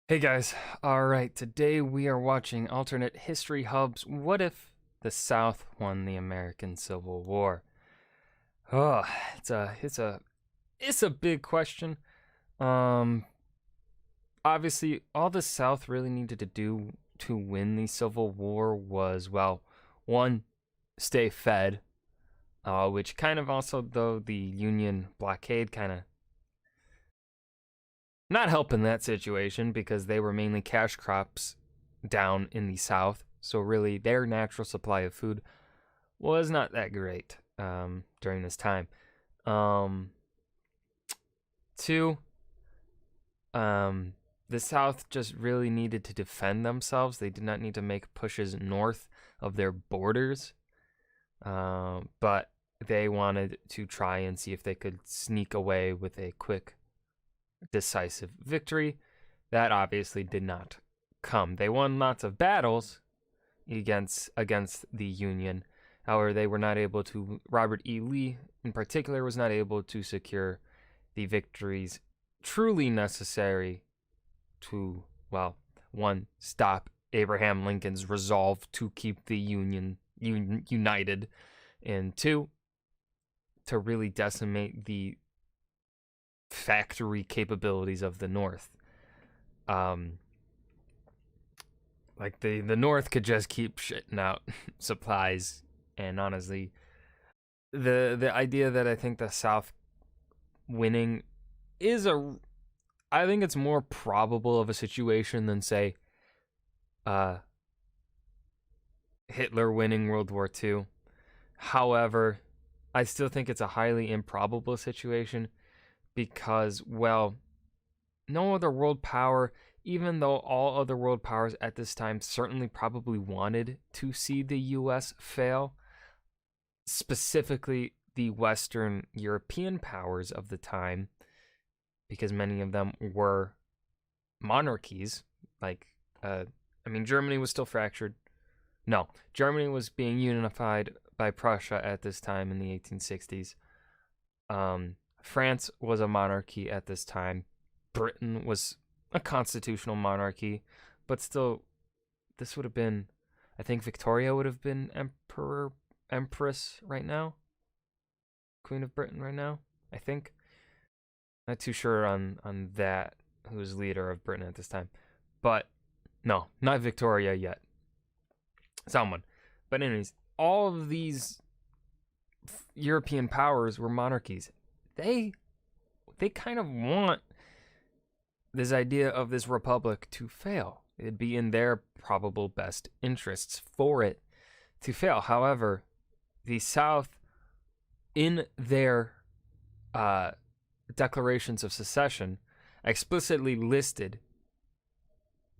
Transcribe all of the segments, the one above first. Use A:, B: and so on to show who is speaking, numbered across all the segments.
A: Hey guys, alright, today we are watching Alternate History Hub's What If the South Won the American Civil War? Oh, it's a big question. Um, Obviously, all the South really needed to do to win the Civil War was, well, one, stay fed, which kind of also, though, the Union blockade kind of not helping that situation because they were mainly cash crops down in the South. So, really, their natural supply of food was not that great during this time. Um, two, the South just really needed to defend themselves. They did not need to make pushes north of their borders, but they wanted to try and see if they could sneak away with a quick, decisive victory. That obviously did not come. They won lots of battles against the Union. However, they were not able to. Robert E. Lee, in particular, was not able to secure the victories truly necessary to, well, one, stop Abraham Lincoln's resolve to keep the Union united, and two, to really decimate the factory capabilities of the North. Like the North could just keep shitting out supplies, and honestly, the idea that I think the South winning is I think it's more probable of a situation than, say, uh Hitler winning World War II. However, I still think it's a highly improbable situation because, well, no other world power, even though all other world powers at this time certainly probably wanted to see the US fail, specifically the Western European powers of the time, because many of them were monarchies. Like, Germany was still fractured. No, Germany was being unified by Prussia at this time in the 1860s. France was a monarchy at this time. Britain was a constitutional monarchy, but still, this would have been, I think Victoria would have been empress right now, Queen of Britain right now, I think. Not too sure on that, who's leader of Britain at this time. But no, not Victoria yet. Someone. But anyways, all of these European powers were monarchies. They kind of want this idea of this republic to fail. It'd be in their probable best interests for it to fail. However, the South, in their declarations of secession, explicitly listed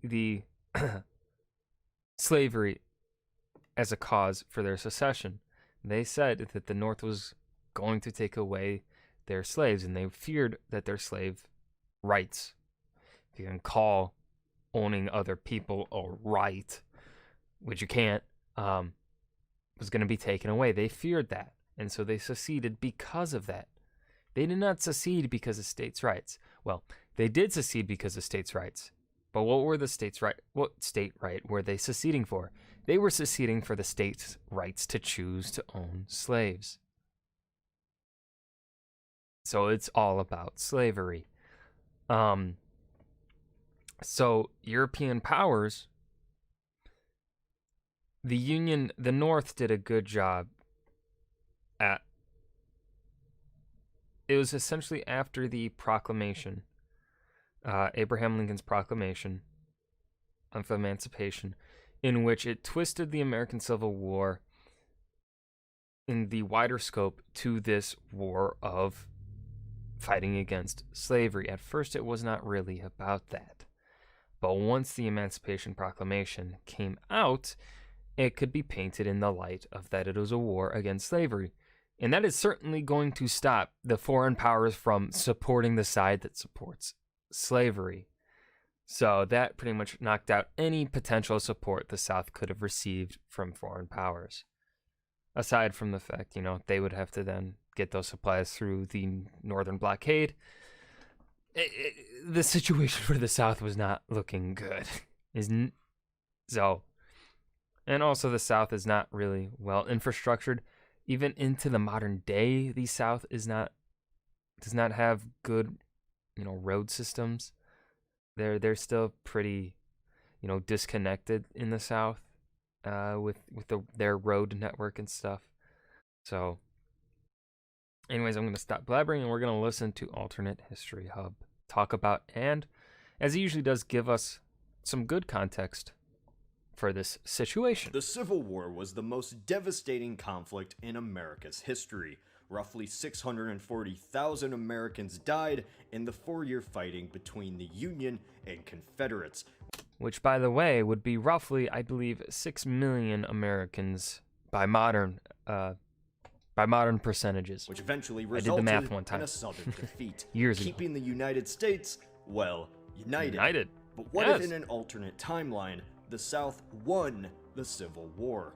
A: the slavery as a cause for their secession. They said that the North was going to take away their slaves, and they feared that their slave rights, if you can call owning other people a right, which you can't, was going to be taken away. They feared that, and so they seceded because of that. They did not secede because of states' rights. Well, they did secede because of states' rights. But what state right were they seceding for? They were seceding for the state's rights to choose to own slaves. So it's all about slavery. So European powers, the North did a good job at. It was essentially after the proclamation, Abraham Lincoln's proclamation of emancipation, in which it twisted the American Civil War in the wider scope to this war of fighting against slavery. At first, it was not really about that. But once the Emancipation Proclamation came out, it could be painted in the light of that it was a war against slavery. And that is certainly going to stop the foreign powers from supporting the side that supports slavery. So that pretty much knocked out any potential support the South could have received from foreign powers. Aside from the fact, they would have to then get those supplies through the Northern blockade. the situation for the South was not looking good. So, and also the South is not really well infrastructured. Even into the modern day, the South does not have good, road systems. They're still pretty, disconnected in the South, with their road network and stuff. So, anyways, I'm gonna stop blabbering and we're gonna listen to Alternate History Hub talk about, and as he usually does, give us some good context for this situation.
B: The Civil War was the most devastating conflict in America's history. Roughly 640,000 Americans died in the 4-year fighting between the Union and Confederates.
A: Which, by the way, would be roughly, I believe, 6 million Americans by modern percentages.
B: Which eventually resulted
A: math one time.
B: in a Southern defeat,
A: Years ago.
B: keeping the United States, well, united. But what
A: Yes.
B: if in an alternate timeline, the South won the Civil War?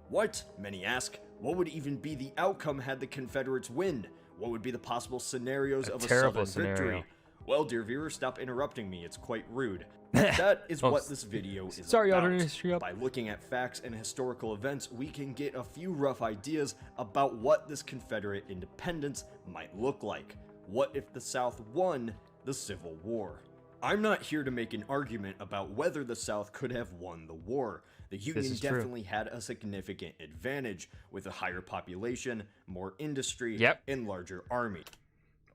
B: What, many ask, what would even be the outcome had the Confederates win? What would be the possible scenarios of a Southern victory? Well, dear viewer, stop interrupting me, it's quite rude. That is what this video is
A: sorry,
B: about.
A: Alternate History Hub.
B: By looking at facts and historical events, we can get a few rough ideas about what this Confederate independence might look like. What if the South won the Civil War? I'm not here to make an argument about whether the South could have won the war. The Union definitely had a significant advantage, with a higher population, more industry, and larger army.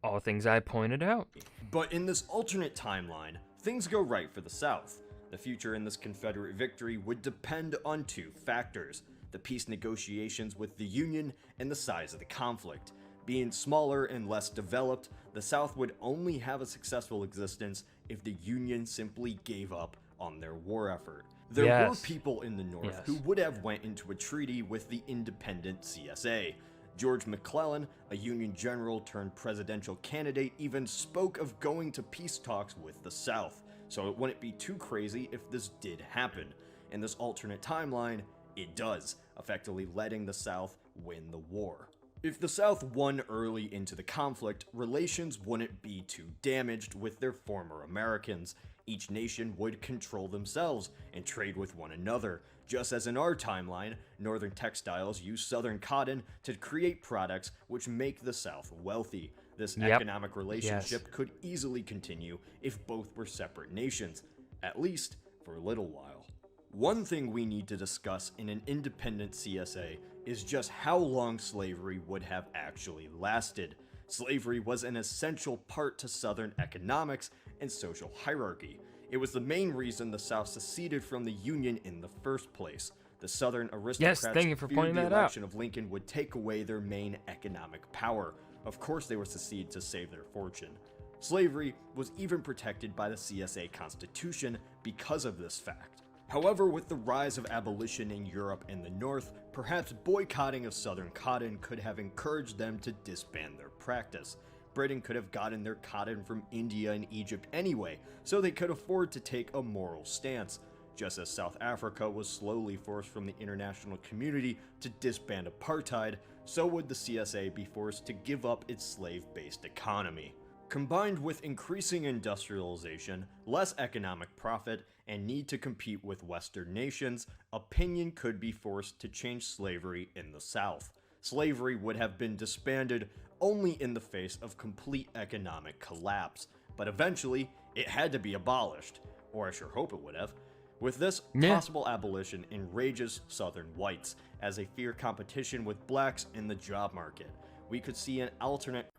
A: All things I pointed out.
B: But in this alternate timeline, things go right for the South. The future in this Confederate victory would depend on two factors: the peace negotiations with the Union and the size of the conflict. Being smaller and less developed, the South would only have a successful existence if the Union simply gave up on their war effort. There were people in the North who would have went into a treaty with the independent CSA. George McClellan, a Union general turned presidential candidate, even spoke of going to peace talks with the South, so it wouldn't be too crazy if this did happen. In this alternate timeline, it does, effectively letting the South win the war. If the South won early into the conflict, relations wouldn't be too damaged with their former Americans. Each nation would control themselves and trade with one another. Just as in our timeline, Northern textiles use Southern cotton to create products which make the South wealthy. This economic relationship could easily continue if both were separate nations, at least for a little while. One thing we need to discuss in an independent CSA is just how long slavery would have actually lasted. Slavery was an essential part to Southern economics and social hierarchy. It was the main reason the South seceded from the Union in the first place. The Southern aristocrats feared the election of Lincoln would take away their main economic power. Of course they would secede to save their fortune. Slavery was even protected by the CSA Constitution because of this fact. However, with the rise of abolition in Europe and the North, perhaps boycotting of Southern cotton could have encouraged them to disband their practice. Britain could have gotten their cotton from India and Egypt anyway, so they could afford to take a moral stance. Just as South Africa was slowly forced from the international community to disband apartheid, so would the CSA be forced to give up its slave-based economy. Combined with increasing industrialization, less economic profit, and need to compete with Western nations, opinion could be forced to change slavery in the South. Slavery would have been disbanded only in the face of complete economic collapse, but eventually it had to be abolished, or I sure hope it would have. With this, possible abolition enrages Southern whites, as they fear competition with blacks in the job market. We could see an alternate...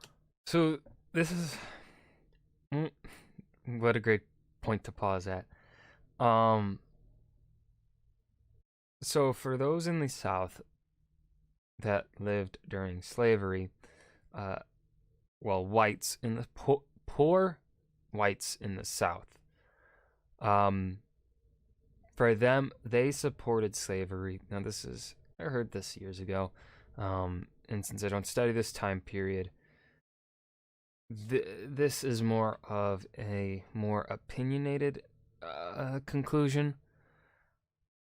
A: So, this is... What a great point to pause at. So for those in the South that lived during slavery, whites in the poor whites in the South, for them, they supported slavery. Now I heard this years ago, and since I don't study this time period, this is more of a more opinionated conclusion,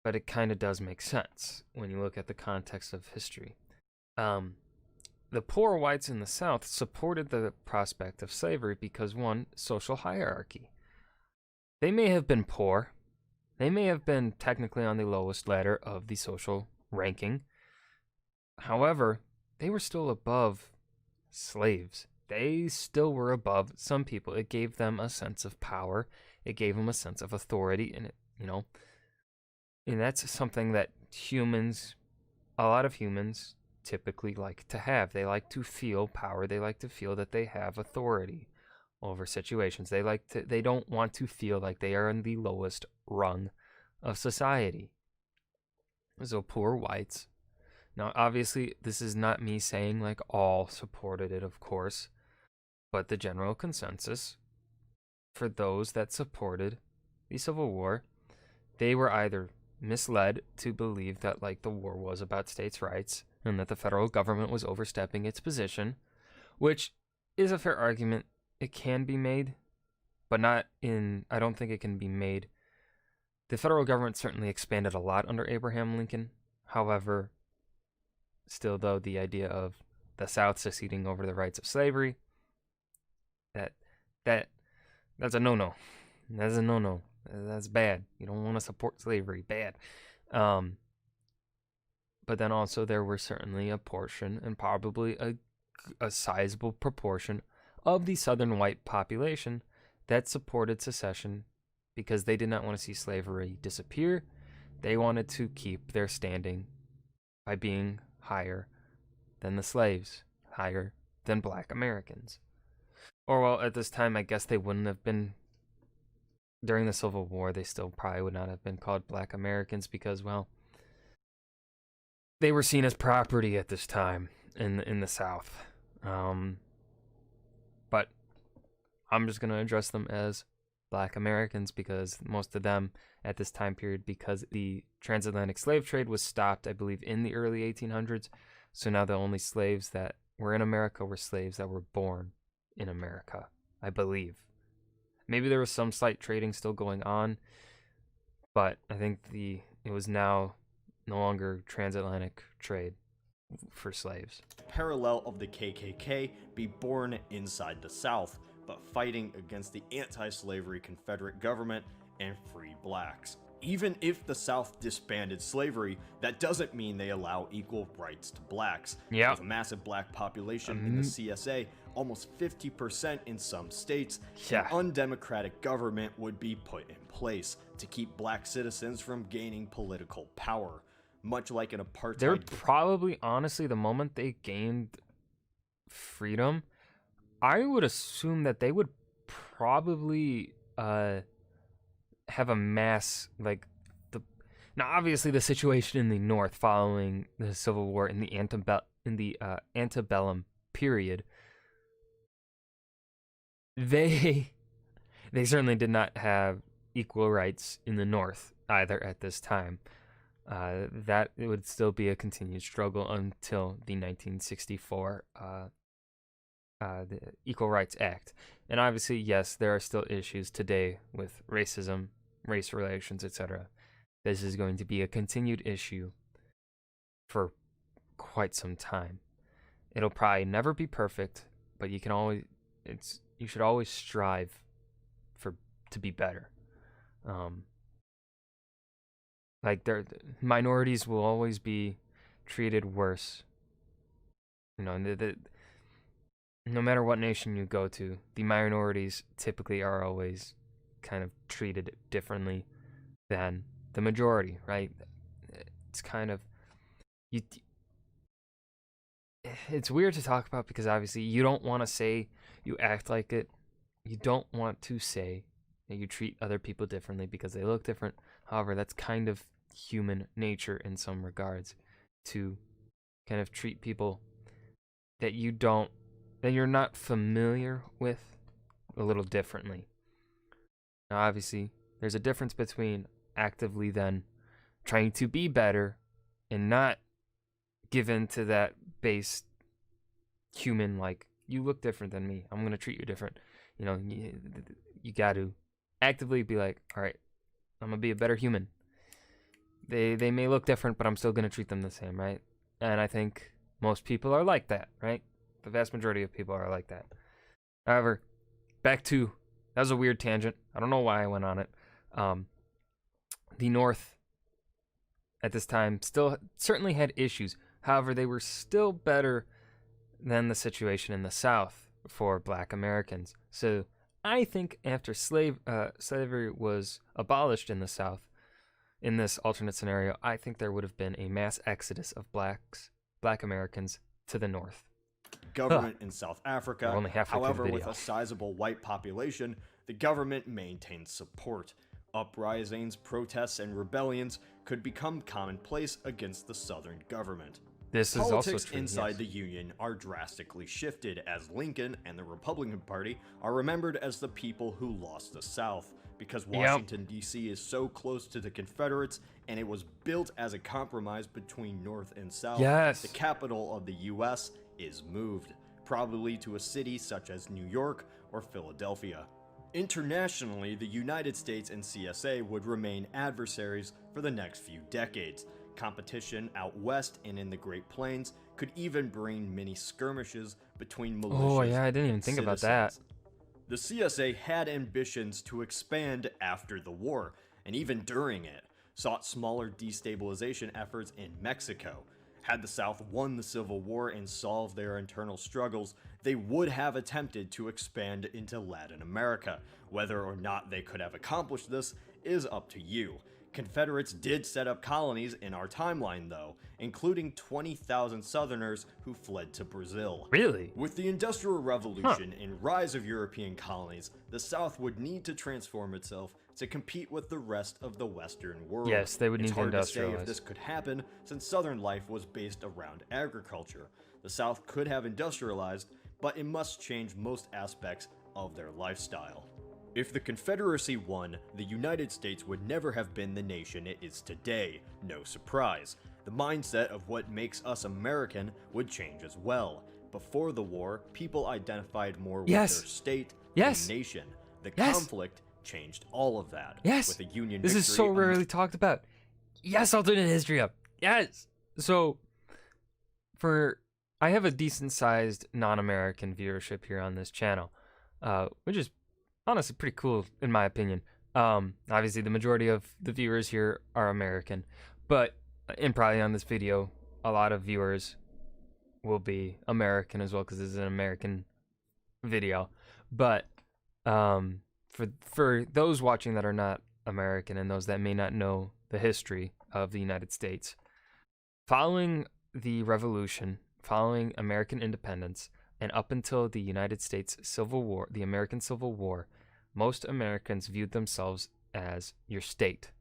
A: but it kind of does make sense when you look at the context of history. the poor whites in the South supported the prospect of slavery because, one, social hierarchy. They may have been poor. They may have been technically on the lowest ladder of the social ranking. However, they were still above slaves. They still were above some people. It gave them a sense of power. It gave them a sense of authority. And, and that's something that a lot of humans typically like to have. They like to feel power. They like to feel that they have authority over situations. They don't want to feel like they are in the lowest rung of society. So poor whites. Now, obviously, this is not me saying like all supported it, of course, but the general consensus for those that supported the Civil War, they were either misled to believe that like the war was about states' rights and that the federal government was overstepping its position, which is a fair argument. It can be made, but I don't think it can be made. The federal government certainly expanded a lot under Abraham Lincoln. However, still though, the idea of the South seceding over the rights of slavery, that's a no-no. That's a no-no. That's bad. You don't want to support slavery. Bad. But then also there were certainly a portion, and probably a sizable proportion of the Southern white population that supported secession because they did not want to see slavery disappear. They wanted to keep their standing by being higher than the slaves, higher than Black Americans. Or, well, at this time, I guess they wouldn't have been. During the Civil War, they still probably would not have been called Black Americans because, well, they were seen as property at this time in the South. But I'm just going to address them as Black Americans because most of them at this time period, because the transatlantic slave trade was stopped, I believe, in the early 1800s. So now the only slaves that were in America were slaves that were born in America, I believe. Maybe there was some slight trading still going on, but I think it was now no longer transatlantic trade for slaves.
B: Parallel of the KKK be born inside the South, but fighting against the anti-slavery Confederate government and free blacks. Even if the South disbanded slavery, that doesn't mean they allow equal rights to blacks.
A: Yeah.
B: With a massive black population in the CSA, almost 50% in some states,
A: Yeah.
B: an undemocratic government would be put in place to keep black citizens from gaining political power. Much like an apartheid.
A: They're probably, honestly, the moment they gained freedom, I would assume that they would probably have a mass, like, now obviously the situation in the North following the Civil War in the antebellum period, they certainly did not have equal rights in the North either at this time. That it would still be a continued struggle until the 1964 the Equal Rights Act. And obviously, yes, there are still issues today with racism, race relations, etc. This is going to be a continued issue for quite some time. It'll probably never be perfect, but you should always strive to be better. Like minorities will always be treated worse. No matter what nation you go to, the minorities typically are always kind of treated differently than the majority, right? It's kind of it's weird to talk about because obviously you don't want to say you act like it. You don't want to say that you treat other people differently because they look different. However, that's kind of human nature in some regards, to kind of treat people that you're not familiar with a little differently. Now, obviously, there's a difference between actively then trying to be better and not give in to that base human, like, you look different than me, I'm going to treat you different. You got to actively be like, all right, I'm going to be a better human. They may look different, but I'm still going to treat them the same, right? And I think Most people are like that, right? The vast majority of people are like that. However, back to, that was a weird tangent. I don't know why I went on it. The North at this time still certainly had issues. However, they were still better than the situation in the South for Black Americans. So I think after slavery was abolished in the South, in this alternate scenario, I think there would have been a mass exodus of Black Americans to the North.
B: Government in South Africa.
A: We're only halfway through the
B: However,
A: video.
B: with a sizable white population, the government maintained support. Uprisings, protests, and rebellions could become commonplace against the Southern government.
A: This is also
B: Politics
A: true.
B: inside
A: Yes.
B: the Union are drastically shifted as Lincoln and the Republican Party are remembered as the people who lost the South, because Washington, D.C. is so close to the Confederates and it was built as a compromise between North and South.
A: Yes.
B: The capital of the U.S. is moved, probably to a city such as New York or Philadelphia. Internationally, the United States and CSA would remain adversaries for the next few decades. Competition out west and in the Great Plains could even bring many skirmishes between militias.
A: Oh yeah, I didn't even
B: and
A: think about that.
B: citizens. The CSA had ambitions to expand after the war, and even during it, sought smaller destabilization efforts in Mexico. Had the South won the Civil War and solved their internal struggles, they would have attempted to expand into Latin America. Whether or not they could have accomplished this is up to you. Confederates did set up colonies in our timeline though, including 20,000 Southerners who fled to Brazil.
A: Really?
B: With the Industrial Revolution and rise of European colonies, the South would need to transform itself to compete with the rest of the Western world.
A: Yes, they would
B: It's
A: need to
B: hard to say
A: industrialize.
B: if this could happen, since Southern life was based around agriculture. The South could have industrialized, but it must change most aspects of their lifestyle. If the Confederacy won, the United States would never have been the nation it is today. No surprise. The mindset of what makes us American would change as well. Before the war, people identified more with
A: Yes.
B: their state
A: Yes.
B: than nation. The
A: Yes.
B: conflict changed all of that.
A: Yes.
B: With a Union
A: This is
B: victory,
A: so rarely talked about. Yes, alternate history up. Yes. So, I have a decent sized non-American viewership here on this channel, which is honestly pretty cool in my opinion. Obviously the majority of the viewers here are American, but and probably on this video, a lot of viewers will be American as well because this is an American video. But for those watching that are not American and those that may not know the history of the United States, following the Revolution, following American independence, and up until the United States Civil War, the American Civil War, most Americans viewed themselves as your state.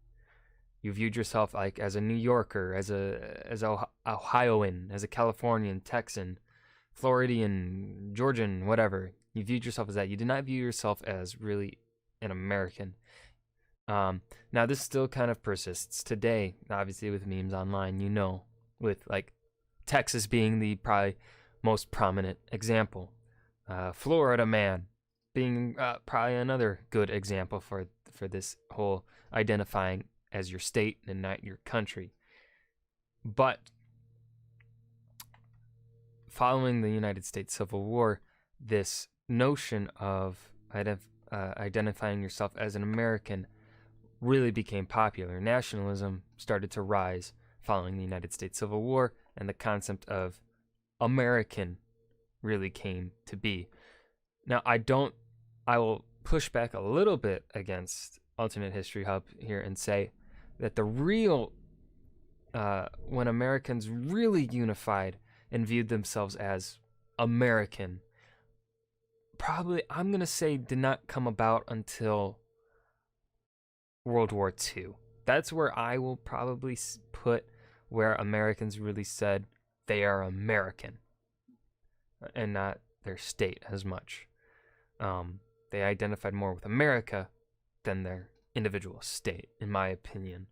A: You viewed yourself like as a New Yorker, as a Ohioan, as a Californian, Texan, Floridian, Georgian, whatever. You viewed yourself as that. You did not view yourself as really an American. Now this still kind of persists today, obviously with memes online, with like Texas being the probably most prominent example. Florida man being probably another good example for this whole identifying as your state and not your country. But following the United States Civil War, this notion of identifying yourself as an American really became popular. Nationalism started to rise following the United States Civil War, and the concept of American really came to be. Now, I will push back a little bit against Alternate History Hub here and say that the real, when Americans really unified and viewed themselves as American, probably, I'm going to say, did not come about until World War II. That's where I will probably put where Americans really said they are American and not their state as much. They identified more with America than their individual state, in my opinion.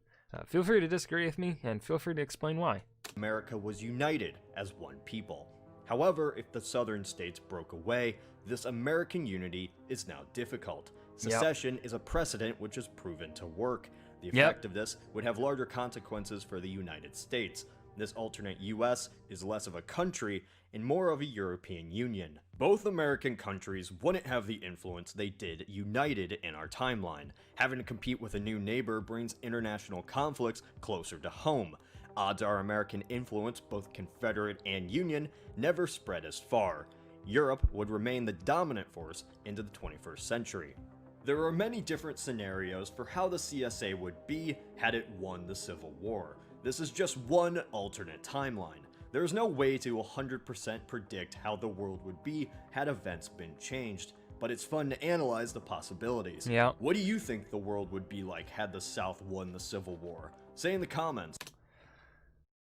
A: Feel free to disagree with me, and feel free to explain why.
B: America was united as one people. However, if the southern states broke away, this American unity is now difficult. Secession is a precedent which has proven to work. The effect of this would have larger consequences for the United States. This alternate US is less of a country and more of a European Union. Both American countries wouldn't have the influence they did united in our timeline. Having to compete with a new neighbor brings international conflicts closer to home. Odds are American influence, both Confederate and Union, never spread as far. Europe would remain the dominant force into the 21st century. There are many different scenarios for how the CSA would be had it won the Civil War. This is just one alternate timeline. There is no way to 100% predict how the world would be had events been changed, but it's fun to analyze the possibilities.
A: Yeah.
B: What do you think the world would be like had the South won the Civil War? Say in the comments.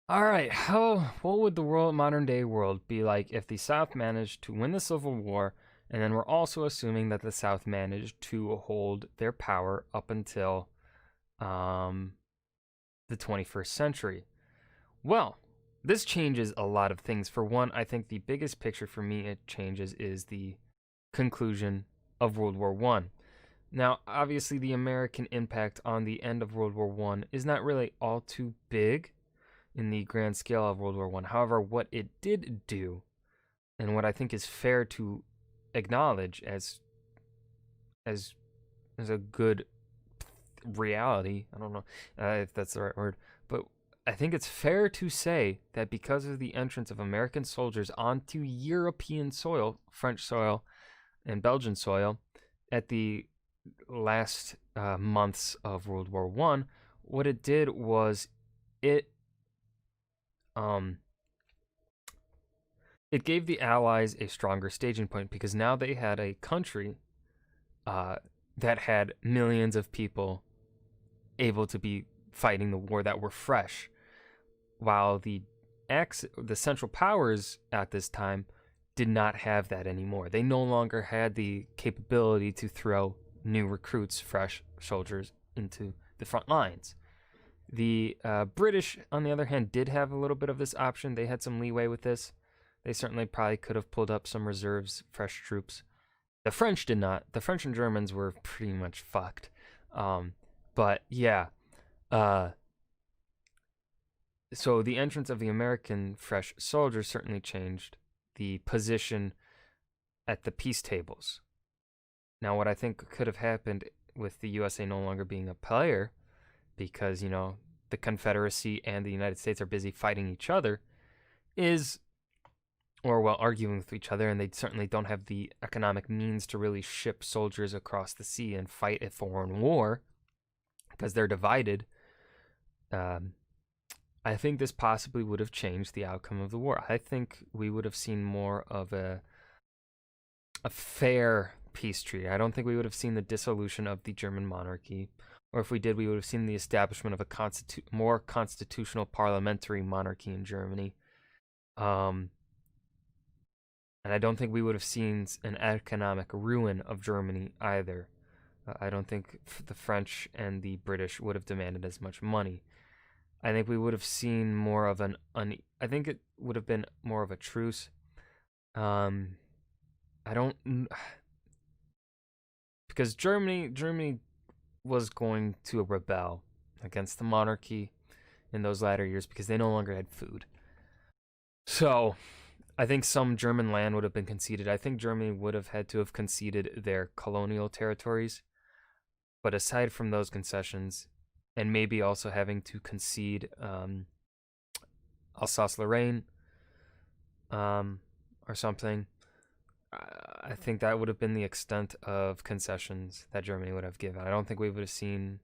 A: All right, what would the modern day world be like if the South managed to win the Civil War, and then we're also assuming that the South managed to hold their power up until the 21st century? Well, this changes a lot of things. For one, I think the biggest picture for me it changes is the conclusion of World War I. Now, obviously, the American impact on the end of World War I is not really all too big in the grand scale of World War I. However, what it did do, and what I think is fair to acknowledge as a good reality, I don't know if that's the right word, but I think it's fair to say that because of the entrance of American soldiers onto European soil, French soil, and Belgian soil, at the last months of World War I, what it did was it gave the Allies a stronger staging point, because now they had a country that had millions of people able to be fighting the war that were fresh, while the Central Powers at this time did not have that anymore. They no longer had the capability to throw new recruits, fresh soldiers, into the front lines. The British, on the other hand, did have a little bit of this option. They had some leeway with this. They certainly probably could have pulled up some reserves, fresh troops. The French did not. The French and Germans were pretty much fucked. But yeah. So the entrance of the American fresh soldiers certainly changed the position at the peace tables. Now, what I think could have happened with the USA no longer being a player, because, the Confederacy and the United States are busy fighting each other, arguing with each other, and they certainly don't have the economic means to really ship soldiers across the sea and fight a foreign war, because they're divided. I think this possibly would have changed the outcome of the war. I think we would have seen more of a fair peace treaty. I don't think we would have seen the dissolution of the German monarchy, or if we did, we would have seen the establishment of a more constitutional parliamentary monarchy in Germany. And I don't think we would have seen an economic ruin of Germany either. I don't think the French and the British would have demanded as much money. I think we would have seen more of I think it would have been more of a truce. Because Germany was going to rebel against the monarchy in those latter years because they no longer had food. So I think some German land would have been conceded. I think Germany would have had to have conceded their colonial territories. But aside from those concessions, and maybe also having to concede Alsace-Lorraine or something, I think that would have been the extent of concessions that Germany would have given. I don't think we would have seen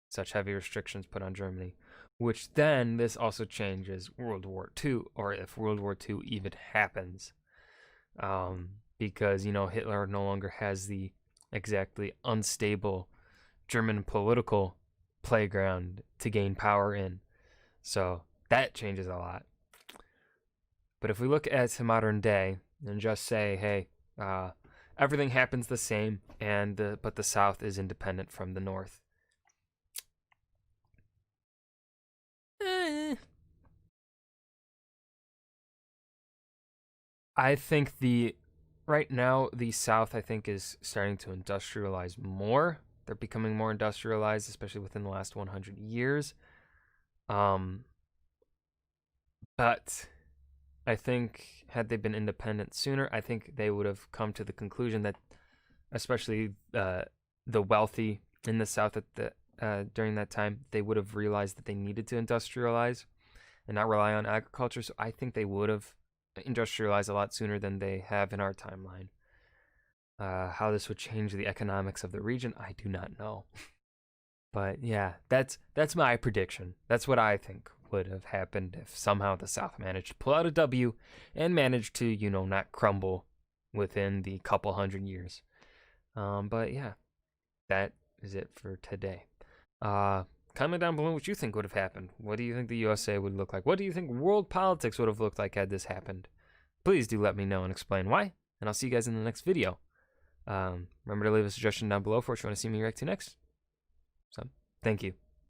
A: such heavy restrictions put on Germany, which then this also changes World War II, or if World War II even happens, because, Hitler no longer has the exactly unstable German political playground to gain power in. So that changes a lot. But if we look at modern day and just say, hey, everything happens the same, but the South is independent from the North. I think right now the South, I think, is starting to industrialize more. They're becoming more industrialized, especially within the last 100 years. But I think had they been independent sooner, I think they would have come to the conclusion that, especially the wealthy in the South at the during that time, they would have realized that they needed to industrialize and not rely on agriculture. So I think they would have industrialized a lot sooner than they have in our timeline. How this would change the economics of the region, I do not know. But yeah, that's my prediction. That's what I think would have happened if somehow the South managed to pull out a W and managed to, not crumble within the couple hundred years. But yeah, that is it for today. Comment down below what you think would have happened. What do you think the USA would look like? What do you think world politics would have looked like had this happened? Please do let me know and explain why, and I'll see you guys in the next video. Remember to leave a suggestion down below for what you want to see me react to next. So, thank you.